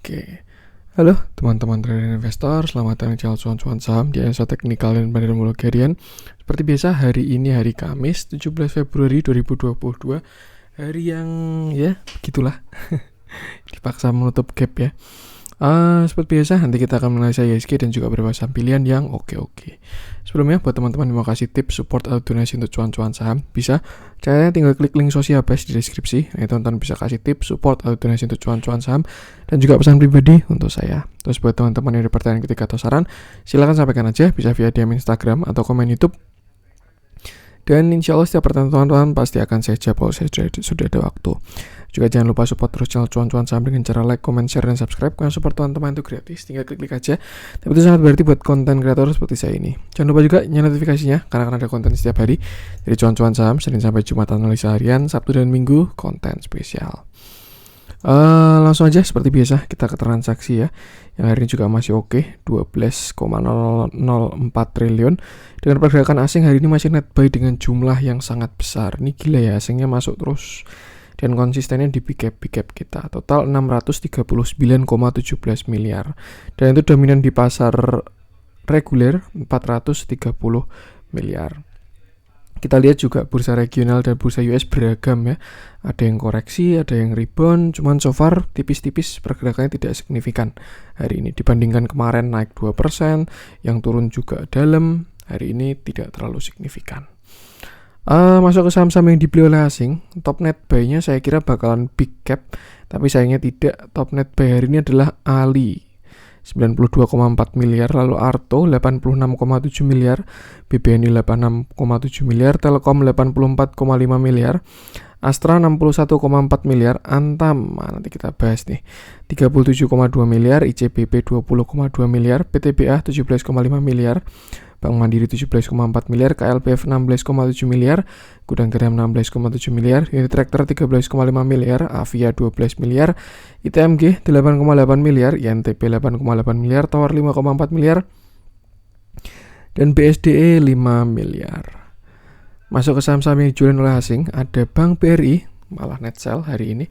Oke, halo teman-teman trader investor, selamat datang di channel cuan-cuan saham di analisa teknikal dan fundamental harian. Seperti biasa, hari ini hari Kamis 17 Februari 2022, hari yang ya begitulah dipaksa menutup gap ya. Seperti biasa, nanti kita akan menganalisa IHSG dan juga beberapa saham pilihan yang oke. Sebelumnya, buat teman-teman yang mau kasih tips support atau donasi untuk cuan-cuan saham, bisa caranya tinggal klik link sosial base di deskripsi. Nah, teman-teman bisa kasih tips support atau donasi untuk cuan-cuan saham dan juga pesan pribadi untuk saya. Terus buat teman-teman yang ada pertanyaan ketika atau saran, silakan sampaikan aja, bisa via DM Instagram atau komen YouTube. Dan insya Allah setiap pertanyaan teman-teman pasti akan saya jawab kalau saya sudah ada waktu. Juga jangan lupa support terus channel cuan-cuan saham dengan cara like, comment, share, dan subscribe. Karena support teman-teman itu gratis, tinggal klik aja. Tapi itu sangat berarti buat konten kreator seperti saya ini. Jangan lupa juga nyalain notifikasinya, karena akan ada konten setiap hari. Dari cuan-cuan saham, Senin sampai Jumat analisa harian, Sabtu dan Minggu konten spesial. Langsung aja seperti biasa kita ke transaksi ya. Yang hari ini juga masih oke, 12,004 triliun. Dengan pergerakan asing hari ini masih net buy dengan jumlah yang sangat besar. Ini gila ya, asingnya masuk terus dan konsistennya di big gap kita. Total 639,17 miliar. Dan itu dominan di pasar reguler 430 miliar. Kita lihat juga bursa regional dan bursa US beragam ya. Ada yang koreksi, ada yang rebound, cuman so far tipis-tipis pergerakannya tidak signifikan hari ini. Dibandingkan kemarin naik 2%, yang turun juga dalam, hari ini tidak terlalu signifikan. Masuk ke saham-saham yang dibeli oleh asing, top net buy-nya saya kira bakalan big cap, tapi sayangnya tidak. Top net buy hari ini adalah Ali 92,4 miliar, lalu Arto 86,7 miliar, BBNI 86,7 miliar, Telkom 84,5 miliar, Astra 61,4 miliar, Antam nanti kita bahas nih 37,2 miliar, ICBP 20,2 miliar, PTBA 17,5 miliar, Bank Mandiri 17,4 miliar, KLPF 16,7 miliar, Gudang Garam 16,7 miliar, Unit Tractor 13,5 miliar, Avia 12 miliar, ITMG 8,8 miliar, INTP 8,8 miliar, Tower 5,4 miliar, dan BSDE 5 miliar. Masuk ke saham-saham yang dijual oleh asing, ada Bank BRI, malah net sell hari ini,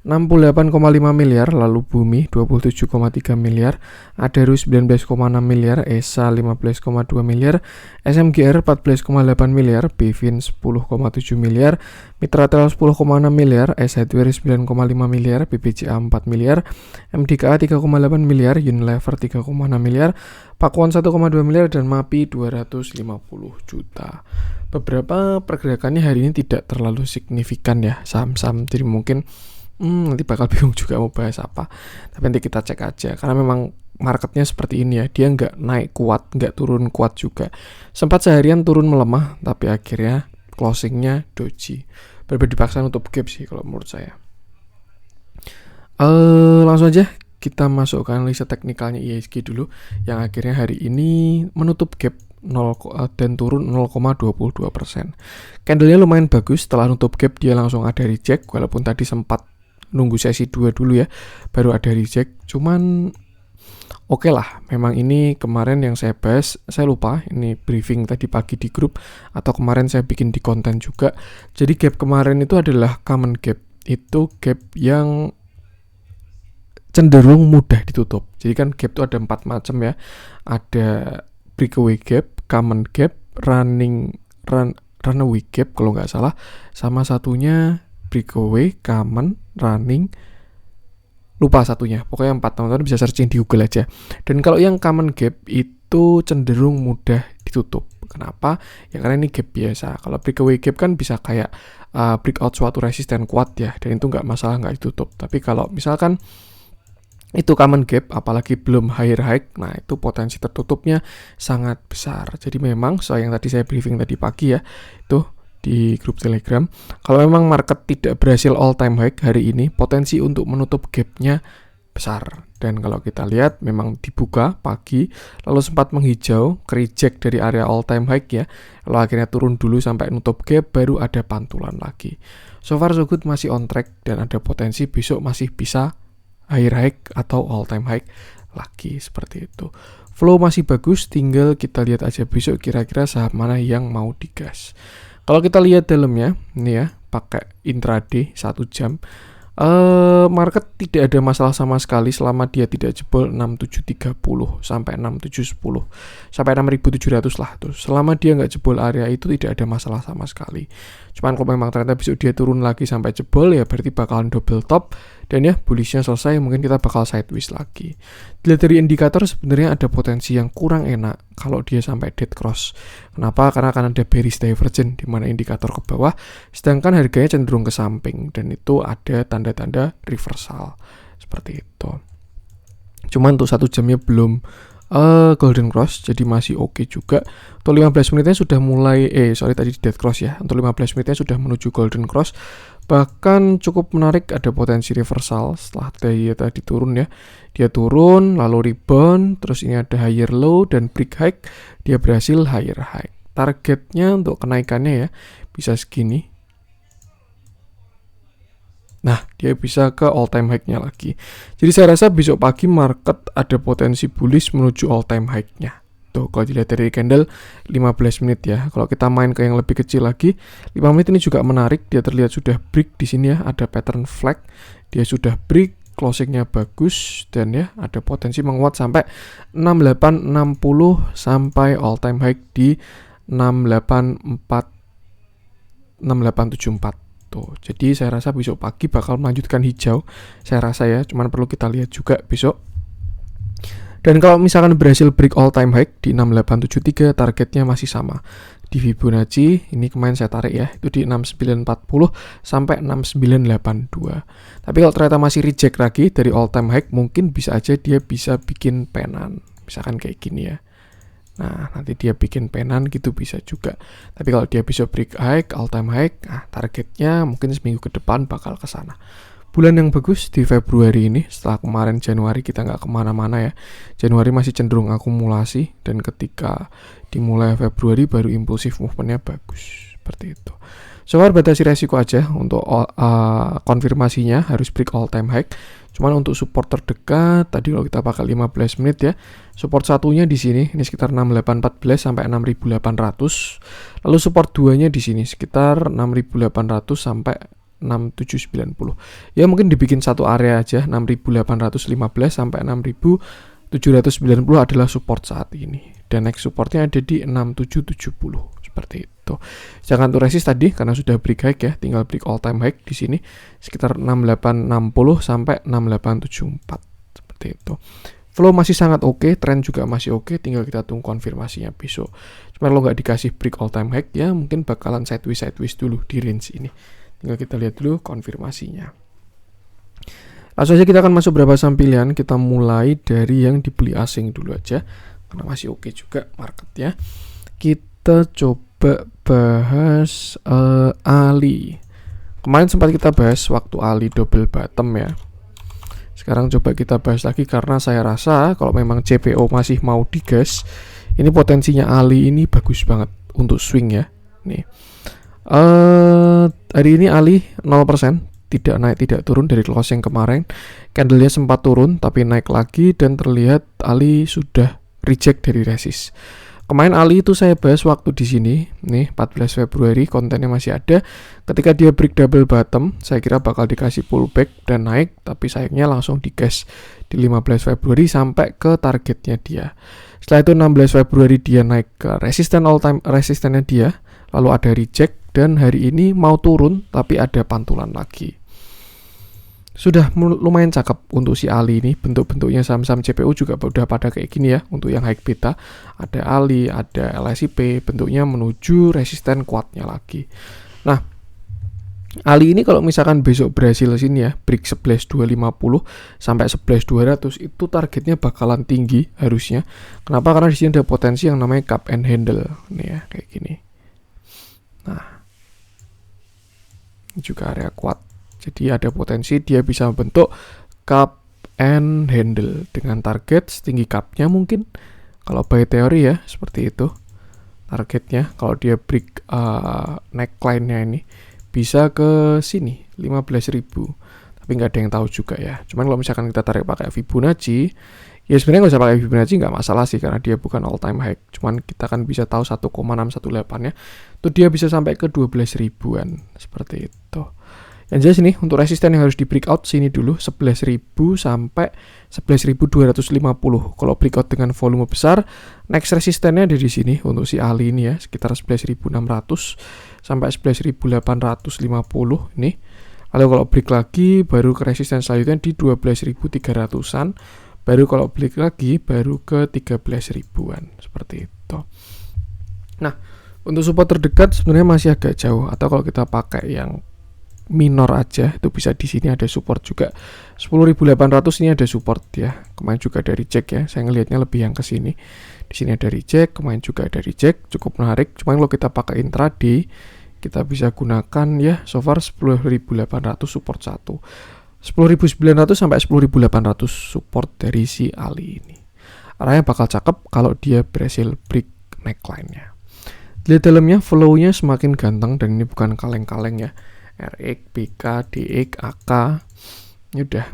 68,5 miliar, lalu Bumi 27,3 miliar, Adaro 19,6 miliar, ESA 15,2 miliar, SMGR 14,8 miliar, Bevin 10,7 miliar, Mitratel 10,6 miliar, S Hardware 9,5 miliar, BBCA 4 miliar, MDKA 3,8 miliar, Unilever 3,6 miliar, Pakuan 1,2 miliar, dan MAPI 250 juta. Beberapa pergerakannya hari ini tidak terlalu signifikan ya saham-saham, jadi mungkin nanti bakal bingung juga mau bahas apa. Tapi nanti kita cek aja, karena memang marketnya seperti ini ya, dia nggak naik kuat, nggak turun kuat juga. Sempat seharian turun melemah, tapi akhirnya closingnya doji. Berbeda dipaksa untuk gap sih kalau menurut saya. Langsung aja kita masuk ke analisa teknikalnya IHSG dulu, yang akhirnya hari ini menutup gap dan turun 0,22%. Candlenya lumayan bagus, setelah nutup gap dia langsung ada reject, walaupun tadi sempat nunggu sesi 2 dulu ya, baru ada reject. Cuman oke lah, memang ini kemarin yang saya bahas, saya lupa ini briefing tadi pagi di grup atau kemarin saya bikin di konten juga. Jadi gap kemarin itu adalah common gap, itu gap yang cenderung mudah ditutup. Jadi kan gap itu ada 4 macam ya, ada breakaway gap, common gap, runaway gap kalau nggak salah, sama satunya breakaway, common, running, lupa satunya. Pokoknya 4, teman-teman bisa searching di Google aja. Dan kalau yang common gap itu cenderung mudah ditutup. Kenapa? Ya karena ini gap biasa. Kalau breakaway gap kan bisa kayak breakout suatu resisten kuat ya, dan itu nggak masalah, nggak ditutup. Tapi kalau misalkan itu common gap, apalagi belum higher high, nah itu potensi tertutupnya sangat besar. Jadi memang yang tadi saya briefing tadi pagi ya, itu di grup Telegram, kalau memang market tidak berhasil all time high hari ini, potensi untuk menutup gapnya besar. Dan kalau kita lihat memang dibuka pagi, lalu sempat menghijau, reject dari area all time high ya, lalu akhirnya turun dulu sampai nutup gap, baru ada pantulan lagi. So far so good, masih on track, dan ada potensi besok masih bisa higher high atau all time high lagi, seperti itu. Flow masih bagus, tinggal kita lihat aja besok kira-kira saham mana yang mau digas. Kalau kita lihat dalamnya, ini ya, pakai intraday 1 jam, Market tidak ada masalah sama sekali selama dia tidak jebol 6730 sampai 6710 sampai 6700 lah tuh. Selama dia nggak jebol area itu tidak ada masalah sama sekali. Cuman kalau memang ternyata besok dia turun lagi sampai jebol, ya berarti bakalan double top dan ya bullishnya selesai, mungkin kita bakal sideways lagi. Dilihat dari indikator sebenarnya ada potensi yang kurang enak kalau dia sampai dead cross. Kenapa? Karena akan ada bearish divergence di mana indikator ke bawah sedangkan harganya cenderung ke samping dan itu ada tanda-tanda reversal seperti itu. Cuman untuk 1 jamnya belum golden cross, jadi masih oke juga. Untuk 15 menitnya sudah mulai tadi dead cross ya. Untuk 15 menitnya sudah menuju golden cross. Bahkan cukup menarik, ada potensi reversal setelah dia tadi turun ya. Dia turun lalu rebound, terus ini ada higher low dan break high. Dia berhasil higher high. Targetnya untuk kenaikannya ya bisa segini. Nah, dia bisa ke all time high-nya lagi. Jadi saya rasa besok pagi market ada potensi bullish menuju all time high-nya. Tuh, kalau dilihat dari candle 15 menit ya. Kalau kita main ke yang lebih kecil lagi, 5 menit ini juga menarik. Dia terlihat sudah break di sini ya, ada pattern flag. Dia sudah break, closing-nya bagus dan ya ada potensi menguat sampai 6860 sampai all time high di 6874. Tuh, jadi saya rasa besok pagi bakal melanjutkan hijau. Saya rasa ya, cuman perlu kita lihat juga besok. Dan kalau misalkan berhasil break all time high di 6873, targetnya masih sama. Di Fibonacci, ini kemarin saya tarik ya, itu di 6940 sampai 6982. Tapi kalau ternyata masih reject lagi dari all time high, mungkin bisa aja dia bisa bikin penan. Misalkan kayak gini ya. Nah, nanti dia bikin penan gitu bisa juga. Tapi kalau dia bisa break high, all time high, nah targetnya mungkin seminggu ke depan bakal ke sana. Bulan yang bagus di Februari ini, setelah kemarin Januari kita nggak kemana-mana ya. Januari masih cenderung akumulasi, dan ketika dimulai Februari baru impulsif movementnya bagus. Seperti itu. So far batasi resiko aja untuk konfirmasinya harus break all time high. Cuman untuk support terdekat tadi kalau kita pakai 15 menit ya, support satunya di sini ini sekitar 6814 sampai 6800. Lalu support duanya di sini sekitar 6800 sampai 6790. Ya mungkin dibikin satu area aja, 6815 sampai 6790 adalah support saat ini. Dan next supportnya ada di 6770. Seperti itu. Jangan tuh resist tadi karena sudah break high ya, tinggal break all time high di sini sekitar 6860 sampai 6874. Seperti itu. Flow masih sangat oke, trend juga masih oke, tinggal kita tunggu konfirmasinya besok. Cuma kalau nggak dikasih break all time high ya mungkin bakalan sideways dulu di range ini. Tinggal kita lihat dulu konfirmasinya. Langsung aja kita akan masuk berapa saham pilihan. Kita mulai dari yang dibeli asing dulu aja karena masih oke juga marketnya. Kita coba bahas Ali. Kemarin sempat kita bahas waktu Ali double bottom ya. Sekarang coba kita bahas lagi karena saya rasa kalau memang CPO masih mau digas, ini potensinya Ali ini bagus banget untuk swing ya. Nih. Hari ini Ali 0%, tidak naik tidak turun dari closing kemarin. Candlenya sempat turun tapi naik lagi dan terlihat Ali sudah reject dari resist. Kemarin Ali itu saya bahas waktu di sini, nih 14 Februari kontennya masih ada. Ketika dia break double bottom, saya kira bakal dikasih pullback dan naik, tapi sayangnya langsung digas di 15 Februari sampai ke targetnya dia. Setelah itu 16 Februari dia naik ke resistennya dia, lalu ada reject dan hari ini mau turun tapi ada pantulan lagi. Sudah lumayan cakep untuk si Ali ini, bentuk-bentuknya saham-saham CPO juga udah pada kayak gini ya. Untuk yang high beta ada Ali, ada LSIP, bentuknya menuju resisten kuatnya lagi. Nah, Ali ini kalau misalkan besok berhasil sini ya, break 11.250 sampai 11.200 itu targetnya bakalan tinggi harusnya. Kenapa? Karena di sini ada potensi yang namanya cup and handle. Nih ya, kayak gini. Nah, ini juga area kuat. Jadi ada potensi dia bisa membentuk cup and handle dengan target setinggi cupnya mungkin. Kalau by teori ya seperti itu targetnya. Kalau dia break neckline-nya ini bisa ke sini 15.000. Tapi nggak ada yang tahu juga ya. Cuman kalau misalkan kita tarik pakai Fibonacci, ya sebenarnya nggak usah pakai Fibonacci, nggak masalah sih karena dia bukan all time high. Cuman kita kan bisa tahu 1,618 ya. Itu dia bisa sampai ke 12 ribuan seperti itu. Yang jelas ini untuk resisten yang harus di breakout sini dulu 11.000 sampai 11.250. Kalau breakout dengan volume besar, next resistennya ada di sini untuk si Ali ini ya, sekitar 11.600 sampai 11.850 ini. Lalu kalau break lagi baru ke resisten selanjutnya di 12.300-an. Baru kalau break lagi baru ke 13.000-an seperti itu. Nah, untuk support terdekat sebenarnya masih agak jauh, atau kalau kita pakai yang minor aja itu bisa di sini ada support juga 10.800 ini ada support ya. Kemarin juga dari reject ya. Saya ngelihatnya lebih yang ke sini. Di sini ada reject, kemarin juga ada reject, cukup menarik. Cuman kalau kita pakai intraday kita bisa gunakan ya so far 10.800 support 1. 10.900 sampai 10.800 support dari si Ali ini. Arahnya bakal cakep kalau dia berhasil break neckline-nya. Lihat dalamnya flow-nya semakin ganteng dan ini bukan kaleng-kaleng ya. RX, BK, DX, AK. Ini udah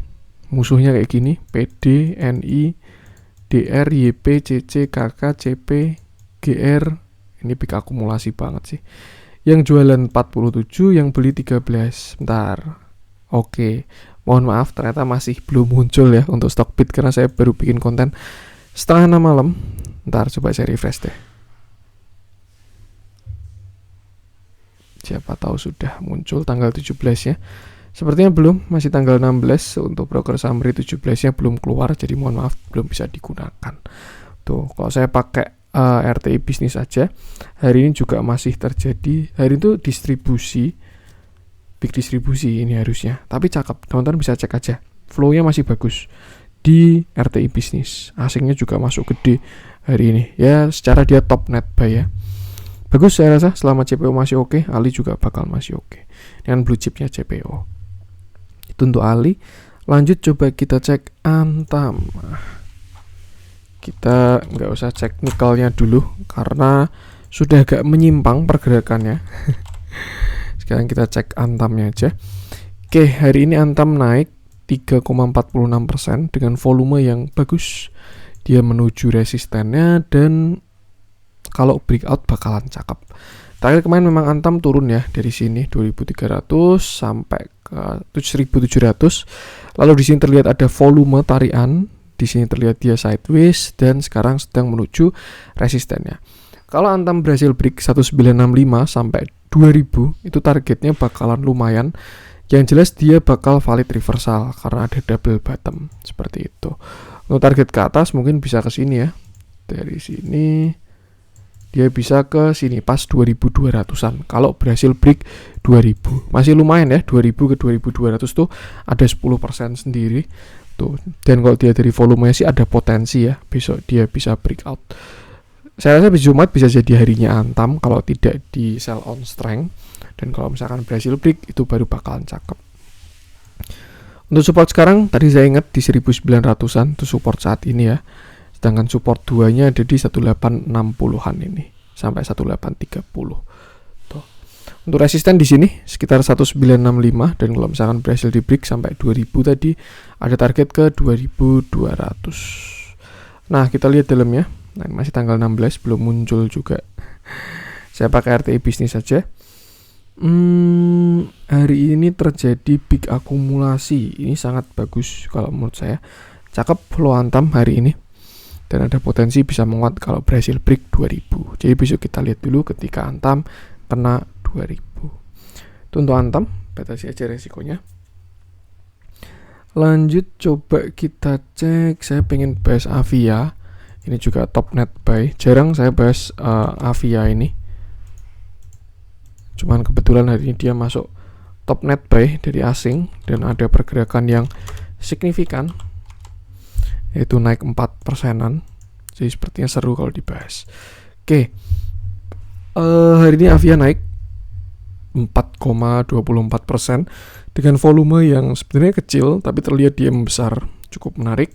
musuhnya kayak gini. PD, NI, DR, YP, CC, KK, CP, GR. Ini big akumulasi banget sih. Yang jualan 47, yang beli 13. Bentar. Oke. Mohon maaf ternyata masih belum muncul ya untuk Stockbit karena saya baru bikin konten setengah 6 malam. Bentar coba saya refresh deh. Siapa tahu sudah muncul tanggal 17 ya. Sepertinya belum, masih tanggal 16 untuk broker summary 17-nya belum keluar, jadi mohon maaf belum bisa digunakan. Tuh, kalau saya pakai RTI bisnis aja, hari ini juga masih terjadi, hari itu distribusi, big distribusi ini harusnya. Tapi cakep, teman-teman bisa cek aja. Flow-nya masih bagus di RTI bisnis. Asingnya juga masuk gede hari ini. Ya, secara dia top net buy ya. Bagus saya rasa, selama CPO masih oke, Ali juga bakal masih oke. Dengan blue chipnya CPO. Itu untuk Ali. Lanjut coba kita cek Antam. Kita nggak usah cek nikelnya dulu, karena sudah agak menyimpang pergerakannya. Sekarang kita cek Antamnya aja. Oke, hari ini Antam naik 3,46% dengan volume yang bagus. Dia menuju resistennya dan kalau breakout bakalan cakep. Terakhir kemarin memang Antam turun ya dari sini 2.300 sampai ke 7.700. Lalu di sini terlihat ada volume tarian. Di sini terlihat dia sideways dan sekarang sedang menuju resistennya. Kalau Antam berhasil break 1965 sampai 2000 itu targetnya bakalan lumayan. Yang jelas dia bakal valid reversal karena ada double bottom seperti itu. Untuk target ke atas mungkin bisa ke sini ya. Dari sini dia bisa ke sini pas 2200-an kalau berhasil break 2000. Masih lumayan ya, 2000 ke 2200 tuh ada 10% sendiri tuh. Dan kalau dia dari volumenya sih ada potensi ya, besok dia bisa breakout. Saya rasa Jumat bisa jadi harinya Antam kalau tidak di sell on strength. Dan kalau misalkan berhasil break itu baru bakalan cakep. Untuk support sekarang tadi saya ingat di 1900-an itu support saat ini ya. Sedangkan support 2-nya ada di 1860-an ini sampai 1830. Tuh. Untuk resisten di sini sekitar 1965 dan kalau misalkan berhasil di break sampai 2000 tadi ada target ke 2200. Nah, kita lihat dalamnya. Nah, masih tanggal 16 belum muncul juga. Saya pakai RTI bisnis saja. Hari ini terjadi big akumulasi. Ini sangat bagus kalau menurut saya. Cakep flow Antam hari ini. Dan ada potensi bisa menguat kalau berhasil break 2000. Jadi besok kita lihat dulu ketika Antam kena 2000. Itu untuk Antam, batasi aja resikonya. Lanjut coba kita cek. Saya pengen bahas Avia. Ini juga top net buy. Jarang saya bahas Avia ini. Cuman kebetulan hari ini dia masuk top net buy dari asing dan ada pergerakan yang signifikan. Yaitu naik 4%-an. Jadi sepertinya seru kalau dibahas. Oke. Hari ini Avia naik 4,24% dengan volume yang sebenarnya kecil tapi terlihat dia membesar, cukup menarik.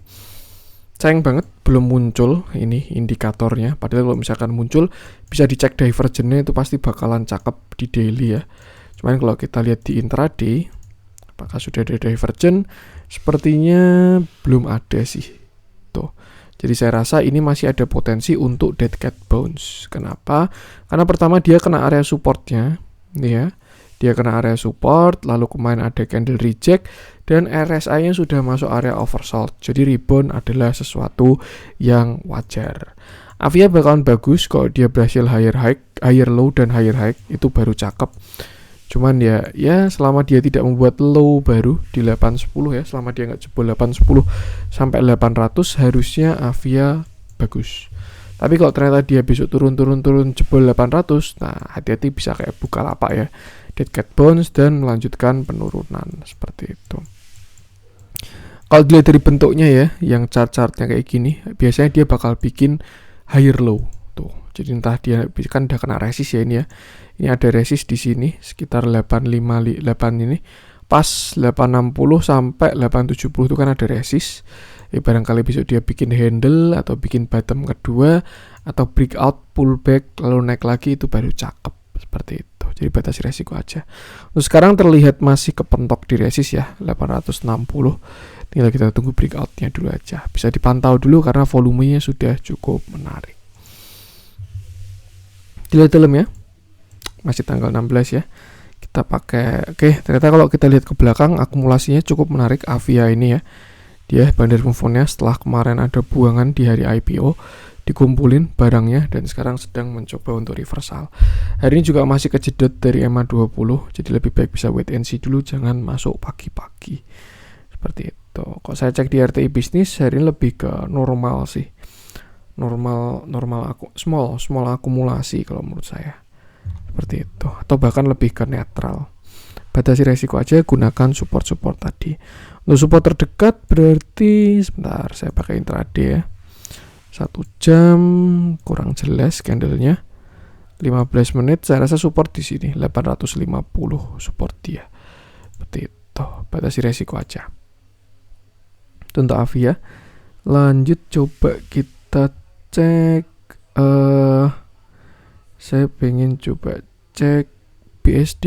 Sayang banget belum muncul ini indikatornya. Padahal kalau misalkan muncul bisa dicek divergennya, itu pasti bakalan cakep di daily ya. Cuman kalau kita lihat di intraday apakah sudah ada divergen, sepertinya belum ada sih. Tuh. Jadi saya rasa ini masih ada potensi untuk dead cat bounce. Kenapa? Karena pertama dia kena area supportnya, ya. dia kena area support, lalu kemarin ada candle reject, dan RSI-nya sudah masuk area oversold. Jadi rebound adalah sesuatu yang wajar. Avia bakalan bagus kalau dia berhasil higher low dan higher high, itu baru cakep. Cuman ya selama dia tidak membuat low baru di 810 ya, selama dia nggak jebol 810 sampai 800, harusnya Avia bagus. Tapi kalau ternyata dia besok turun jebol 800, nah hati-hati bisa kayak Bukalapak ya, dead cat bounce dan melanjutkan penurunan seperti itu. Kalau dilihat dari bentuknya ya, yang chart-chartnya kayak gini, biasanya dia bakal bikin higher low tuh. Jadi entah dia kan udah kena resist ya ini ya. Ini ada resist di sini sekitar 858 ini. Pas 860 sampai 870 itu kan ada resist. Barangkali besok dia bikin handle atau bikin bottom kedua atau breakout pullback lalu naik lagi, itu baru cakep seperti itu. Jadi batasi resiko aja. Terus sekarang terlihat masih kepentok di resist ya 860. Tinggal kita tunggu breakoutnya dulu aja. Bisa dipantau dulu karena volumenya sudah cukup menarik. Dilihat dalam ya. Masih tanggal 16 ya. Kita pakai ternyata kalau kita lihat ke belakang akumulasinya cukup menarik Avia ini ya. Dia bandar move on-nya setelah kemarin ada buangan di hari IPO, dikumpulin barangnya dan sekarang sedang mencoba untuk reversal. Hari ini juga masih kejedot dari EMA 20, jadi lebih baik bisa wait and see dulu, jangan masuk pagi-pagi. Seperti itu. Kalau saya cek di RTI bisnis hari ini lebih ke normal sih. Small akumulasi kalau menurut saya. Seperti itu. Atau bahkan lebih ke netral. Batasi resiko aja, gunakan support-support tadi. Untuk support terdekat berarti sebentar saya pakai intraday ya. 1 jam kurang jelas candlenya. 15 menit saya rasa support di sini 850 support dia. Seperti itu. Batasi resiko aja. Itu untuk Avia. Lanjut coba kita cek saya pengen coba cek BSD.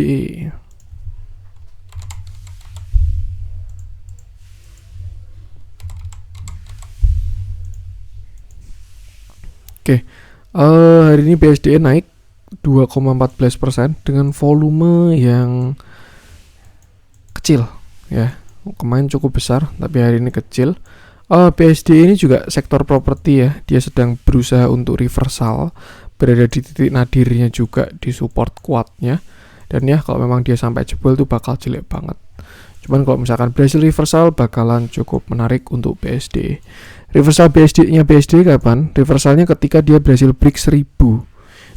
Hari ini BSD naik 2,14% dengan volume yang kecil ya. Kemarin cukup besar tapi hari ini kecil. BSD ini juga sektor properti ya. Dia sedang berusaha untuk reversal, berada di titik nadirnya juga di support kuatnya. Dan ya kalau memang dia sampai jebol itu bakal jelek banget. Cuman kalau misalkan berhasil reversal bakalan cukup menarik untuk BSD. Reversal BSD-nya kapan? Reversalnya ketika dia berhasil break 1000.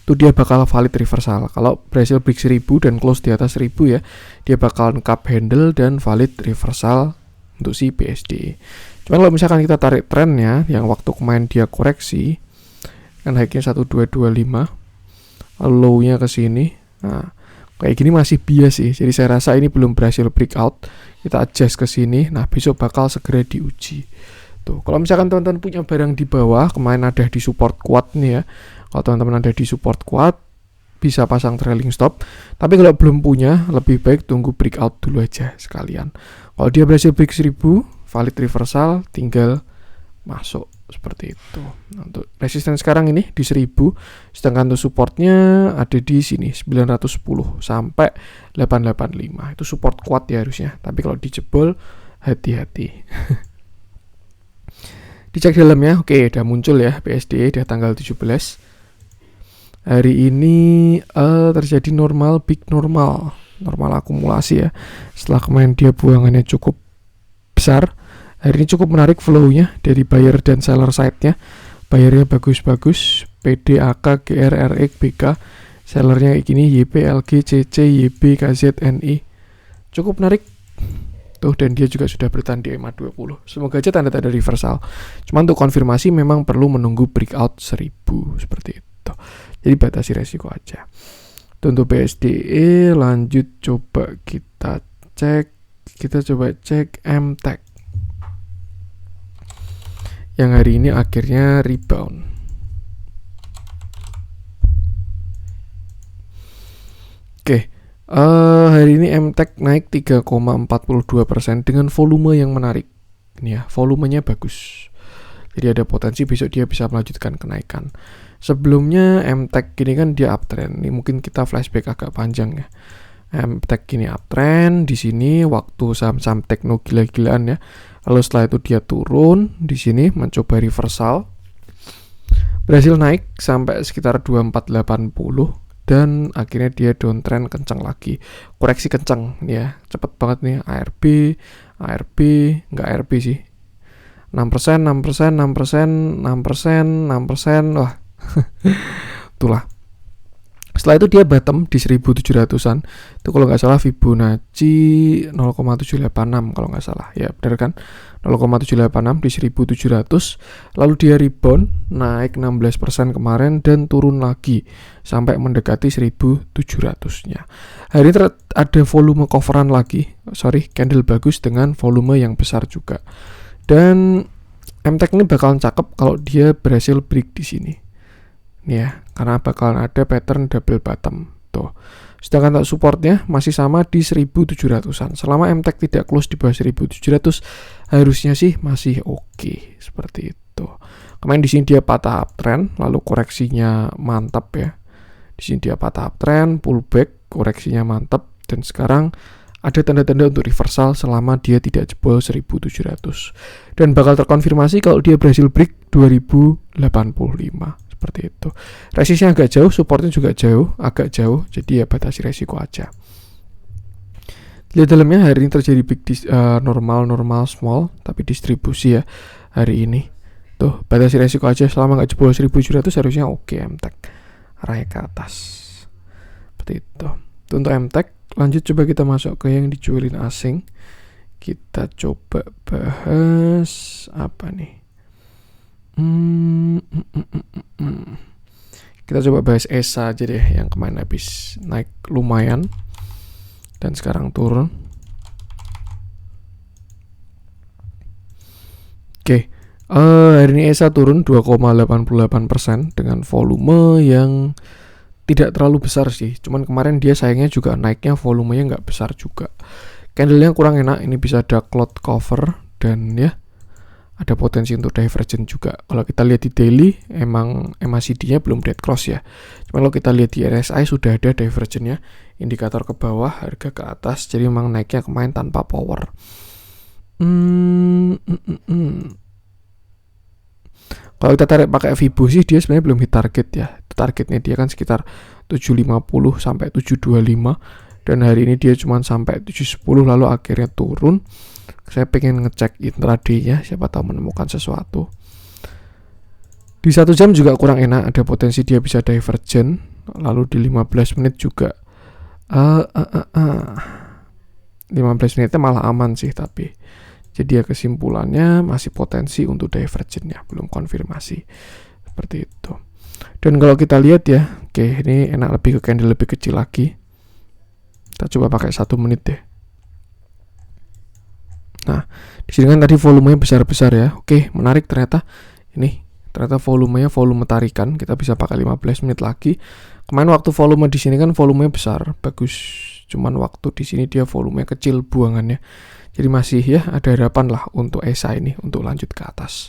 Itu dia bakal valid reversal. Kalau berhasil break 1000 dan close di atas 1000 ya, dia bakalan cup handle dan valid reversal untuk si BSD. Cuman kalau misalkan kita tarik trennya yang waktu kemarin dia koreksi kan high-nya 1225, low-nya ke sini. Nah, kayak gini masih bias sih. Jadi saya rasa ini belum berhasil breakout. Kita adjust ke sini. Nah, besok bakal segera diuji. Tuh, kalau misalkan teman-teman punya barang di bawah, kemarin ada di support kuat nih ya. Kalau teman-teman ada di support kuat, bisa pasang trailing stop. Tapi kalau belum punya, lebih baik tunggu breakout dulu aja sekalian. Kalau dia berhasil break 1000, valid reversal, tinggal masuk seperti itu. Nah, untuk resisten sekarang ini di 1000, sedangkan untuk supportnya ada di sini 910 sampai 885. Itu support kuat ya harusnya. Tapi kalau dijebol, hati-hati. Dicek dalamnya, oke, udah muncul ya BSD udah tanggal 17. Hari ini terjadi big normal akumulasi ya. Setelah kemarin dia buangannya cukup besar, hari ini cukup menarik flow-nya dari buyer dan seller side-nya. Bayarnya bagus-bagus, PD, AK, GR, RX, BK. Sellernya kayak gini, YP, LG, CC, YB, KZ, NI. Cukup menarik. Tuh, dan dia juga sudah bertahan di EMA 20. Semoga aja tanda-tanda reversal. Cuma untuk konfirmasi memang perlu menunggu breakout 1000 seperti itu. Jadi batasi resiko aja. Untuk BSDE lanjut coba kita cek. Kita coba cek MTech. Yang hari ini akhirnya rebound. Hari ini MTech naik 3,42% dengan volume yang menarik. Ini ya, volumenya bagus. Jadi ada potensi besok dia bisa melanjutkan kenaikan. Sebelumnya MTech ini kan dia uptrend. Ini mungkin kita flashback agak panjang ya. MTech ini uptrend, di sini waktu saham-saham tekno gila-gilaan ya. Lalu setelah itu dia turun, di sini mencoba reversal. Berhasil naik sampai sekitar 2480 dan akhirnya dia downtrend kencang lagi. Koreksi kencang ya, cepet banget nih. ARB, enggak ARB sih. 6%, 6%, 6%, 6%, 6%, wah. Itulah. Setelah itu dia bottom di 1700-an. Itu kalau nggak salah Fibonacci 0,786 kalau nggak salah. Ya benar kan? 0,786 di 1700. Lalu dia rebound naik 16% kemarin dan turun lagi sampai mendekati 1700-nya. Hari ini ada volume coveran lagi. Candle bagus dengan volume yang besar juga. Dan MTech ini bakalan cakep kalau dia berhasil break di sini. Nih ya, karena bakalan ada pattern double bottom. Tuh. Sedangkan untuk supportnya masih sama di 1700-an. Selama MTech tidak close di bawah 1700, harusnya sih masih oke. Seperti itu. Kemarin di sini dia patah uptrend, lalu koreksinya mantap ya. Di sini dia patah uptrend, pullback, koreksinya mantap, dan sekarang ada tanda-tanda untuk reversal selama dia tidak jebol 1700. Dan bakal terkonfirmasi kalau dia berhasil break 2085. Seperti itu. Resistnya agak jauh, supportnya juga agak jauh. Jadi ya batasi resiko aja. Lihat dalamnya hari ini terjadi big normal small, tapi distribusi ya hari ini. Tuh, batasi resiko aja selama nggak jebol 1700 harusnya oke MTech. Arahnya ke atas. Seperti itu. Untuk MTech, lanjut coba kita masuk ke yang dijualin asing. Kita coba bahas apa nih? Kita coba bahas ESA aja deh, yang kemarin habis naik lumayan dan sekarang turun. Oke. Hari ini ESA turun 2,88% dengan volume yang tidak terlalu besar sih. Cuman kemarin dia sayangnya juga naiknya volumenya nggak besar juga. Candlenya kurang enak, ini bisa ada cloud cover dan ya ada potensi untuk divergent juga. Kalau kita lihat di daily, emang MACD-nya belum dead cross ya. Cuma kalau kita lihat di RSI sudah ada divergent-nya, indikator ke bawah, harga ke atas, jadi memang naiknya kemarin tanpa power. Kalau kita tarik pakai Fibo sih dia sebenarnya belum hit target ya. Targetnya dia kan sekitar 750 sampai 725 dan hari ini dia cuma sampai 710 lalu akhirnya turun. Saya pengen ngecek intraday-nya, siapa tahu menemukan sesuatu. Di 1 jam juga kurang enak, ada potensi dia bisa divergent. Lalu di 15 menit juga 15 menitnya malah aman sih, tapi jadi ya kesimpulannya masih potensi untuk divergent ya, belum konfirmasi. Seperti itu. Dan kalau kita lihat ya, oke, ini enak lebih ke candle lebih kecil lagi. Kita coba pakai 1 menit deh. Nah, di sini kan tadi volumenya besar-besar ya. Oke, menarik ternyata. Ini ternyata volumenya volume tarikan. Kita bisa pakai 15 menit lagi. Kemarin waktu volume di sini kan volumenya besar, bagus. Cuman waktu di sini dia volumenya kecil buangannya. Jadi masih ya ada harapan lah untuk ESA ini untuk lanjut ke atas.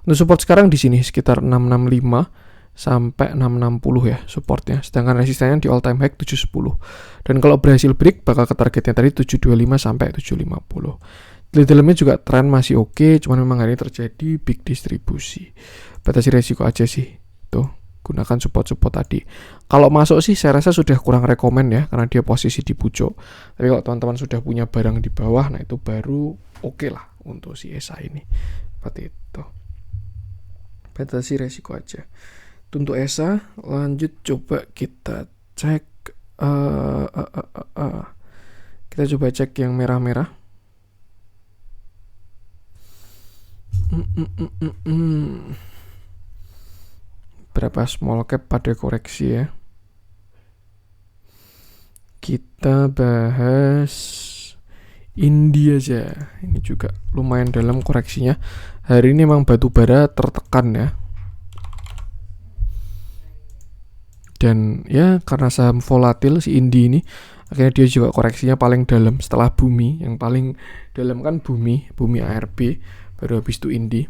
Untuk support sekarang di sini sekitar 665 sampai 660 ya supportnya. Sedangkan resistennya di all time high 710. Dan kalau berhasil break bakal ke targetnya tadi 725 sampai 750. Di dalamnya juga tren masih oke, cuman memang hari ini terjadi big distribusi. Batasi resiko aja sih. Tuh, gunakan support-support tadi. Kalau masuk sih saya rasa sudah kurang rekomen ya, karena dia posisi di pucuk. Tapi kalau teman-teman sudah punya barang di bawah, nah itu baru oke lah untuk si ESA ini. Seperti itu. Batasi resiko aja. Untuk ESA, lanjut coba kita cek. Kita coba cek yang merah-merah. Berapa small cap pada koreksi ya. Kita bahas India aja. Ini juga lumayan dalam koreksinya. Hari ini memang batu bara tertekan ya. Dan ya karena saham volatil si Indi ini akhirnya dia juga koreksinya paling dalam setelah bumi. Yang paling dalam kan bumi ARB, baru habis itu Indi.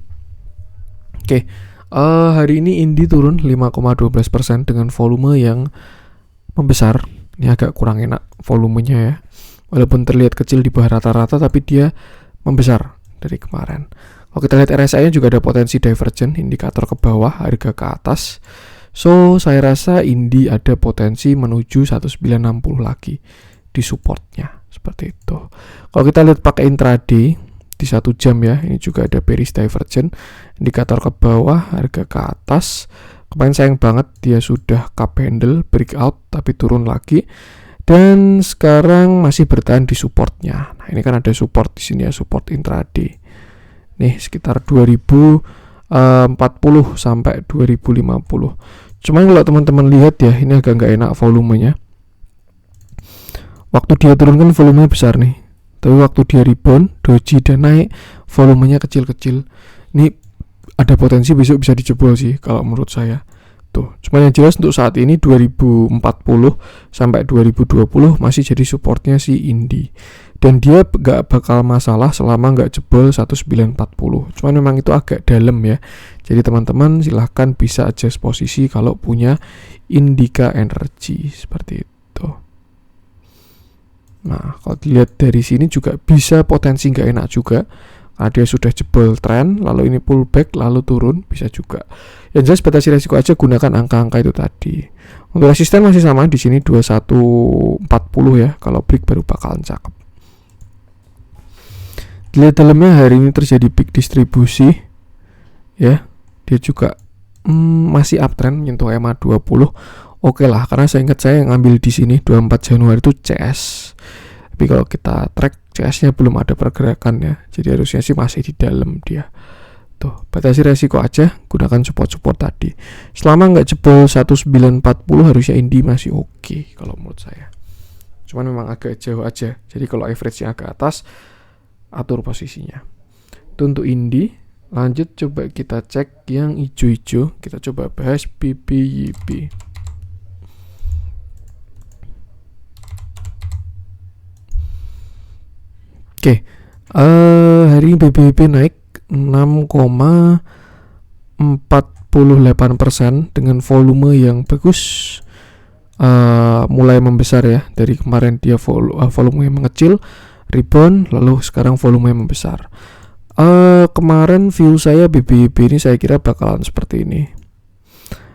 Oke, hari ini Indi turun 5,12% dengan volume yang membesar Ini agak kurang enak volumenya ya. Walaupun terlihat kecil di bawah rata-rata, tapi dia membesar dari kemarin. Kalau kita lihat RSI-nya juga ada potensi divergent, indikator ke bawah, harga ke atas. So, saya rasa Indi ada potensi menuju 1960 lagi di supportnya, seperti itu. Kalau kita lihat pakai intraday di 1 jam ya, ini juga ada bearish divergent, indikator ke bawah, harga ke atas. Kemarin sayang banget dia sudah cup handle, breakout, tapi turun lagi. Dan sekarang masih bertahan di supportnya. Nah, ini kan ada support di sini ya, support intraday. Nih sekitar 2040 sampai 2050. Cuman kalau teman-teman lihat ya, ini agak nggak enak volumenya. Waktu dia turun kan volumenya besar nih. Tapi waktu dia rebound, doji dan naik, volumenya kecil-kecil. Ini ada potensi besok bisa dijebol sih kalau menurut saya. Tuh, cuman yang jelas untuk saat ini 2040 sampai 2020 masih jadi supportnya si Indi. Dan dia gak bakal masalah selama gak jebol 1940. Cuman memang itu agak dalam ya. Jadi teman-teman silahkan bisa adjust posisi kalau punya Indica Energy seperti itu. Nah, kalau dilihat dari sini juga bisa potensi gak enak juga. Dia sudah jebol tren, lalu ini pullback, lalu turun, bisa juga. Yang jelas batasi resiko aja, gunakan angka-angka itu tadi. Untuk resisten masih sama di sini 2140 ya, kalau break baru bakalan cakep. Dilihat dalamnya hari ini terjadi peak distribusi, ya, dia juga masih uptrend menyentuh EMA 20. Oke lah, karena saya ingat saya ngambil di sini 24 Januari itu CS. Tapi kalau kita track CS-nya belum ada pergerakan ya, jadi harusnya sih masih di dalam dia. Tuh, batasi resiko aja, gunakan support-support tadi. Selama nggak jebol 1940 harusnya Indi masih oke kalau menurut saya. Cuman memang agak jauh aja. Jadi kalau average-nya agak atas, atur posisinya. Itu untuk Indi. Lanjut coba kita cek yang hijau-hijau. Kita coba bahas BBYP. Oke, hari ini BBYP naik 6,48% dengan volume yang bagus, mulai membesar ya. Dari kemarin dia volume yang mengecil, rebound, lalu sekarang volume yang membesar. Kemarin view saya BBYP ini saya kira bakalan seperti ini.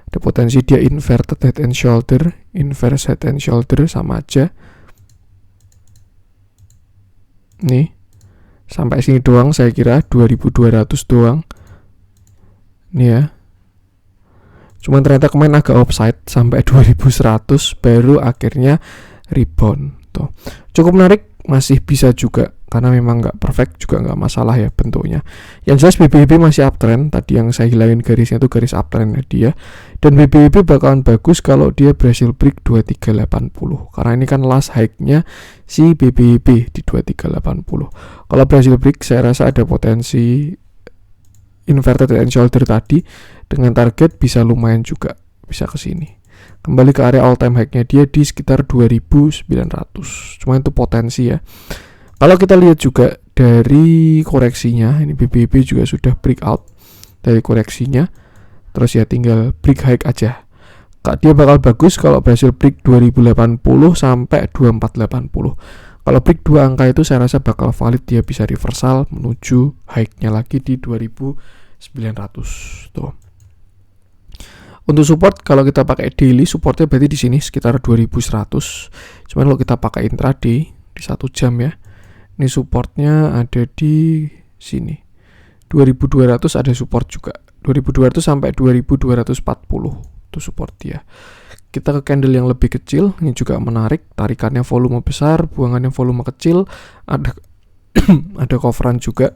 Ada potensi dia inverted head and shoulder, inverse head and shoulder sama aja. Nih, sampai sini doang saya kira 2200 doang. Nih ya. Cuman ternyata kemarin agak offside sampai 2100 baru akhirnya rebound. Tuh. Cukup menarik, masih bisa juga karena memang nggak perfect juga nggak masalah ya bentuknya. Yang jelas BBYP masih uptrend. Tadi yang saya hilangin garisnya itu garis uptrendnya dia. Dan BBYP bakalan bagus kalau dia berhasil break 2380 karena ini kan last high-nya si BBYP di 2380. Kalau berhasil break saya rasa ada potensi inverted and shoulder tadi dengan target bisa lumayan juga, bisa ke sini. Kembali ke area all time high-nya dia di sekitar 2900. Cuma itu potensi ya. Kalau kita lihat juga dari koreksinya, ini BBYP juga sudah breakout dari koreksinya. Terus ya tinggal break high aja. Dia bakal bagus kalau berhasil break 2080 sampai 2480. Kalau break dua angka itu saya rasa bakal valid, dia bisa reversal menuju high-nya lagi di 2900 tuh. Untuk support kalau kita pakai daily supportnya berarti di sini sekitar 2100. Cuman kalau kita pakai intraday di 1 jam ya, ini supportnya ada di sini 2200 ada support juga 2200 sampai 2240 itu support dia. Kita ke candle yang lebih kecil, ini juga menarik, tarikannya volume besar, buangannya volume kecil, ada ada coveran juga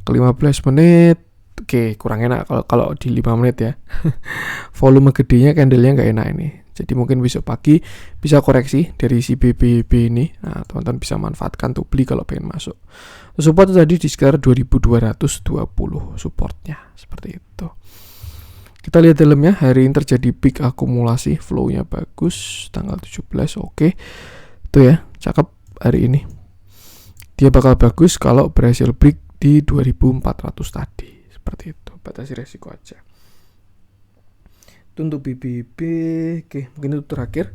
ke 15 menit. Oke, kurang enak kalau di 5 menit ya. Volume gedenya candlenya nggak enak ini. Jadi mungkin besok pagi bisa koreksi dari si BBYP ini. Nah, teman-teman bisa manfaatkan untuk beli kalau pengen masuk. Support tadi di sekitar 2220 supportnya, seperti itu. Kita lihat dalamnya, hari ini terjadi peak akumulasi, flow-nya bagus, tanggal 17, oke. Itu ya, cakep hari ini. Dia bakal bagus kalau berhasil break di 2400 tadi. Seperti itu, batasi resiko aja. Itu untuk BBB. Oke, mungkin itu terakhir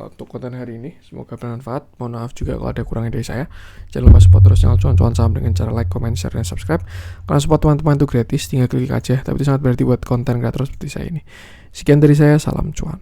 untuk konten hari ini. Semoga bermanfaat. Mohon maaf juga kalau ada kurangnya dari saya. Jangan lupa support terus channel Cuan-Cuan Saham dengan cara like, comment, share, dan subscribe. Karena support teman-teman itu gratis, tinggal klik aja. Tapi itu sangat berarti buat konten kreator seperti saya ini. Sekian dari saya, salam cuan.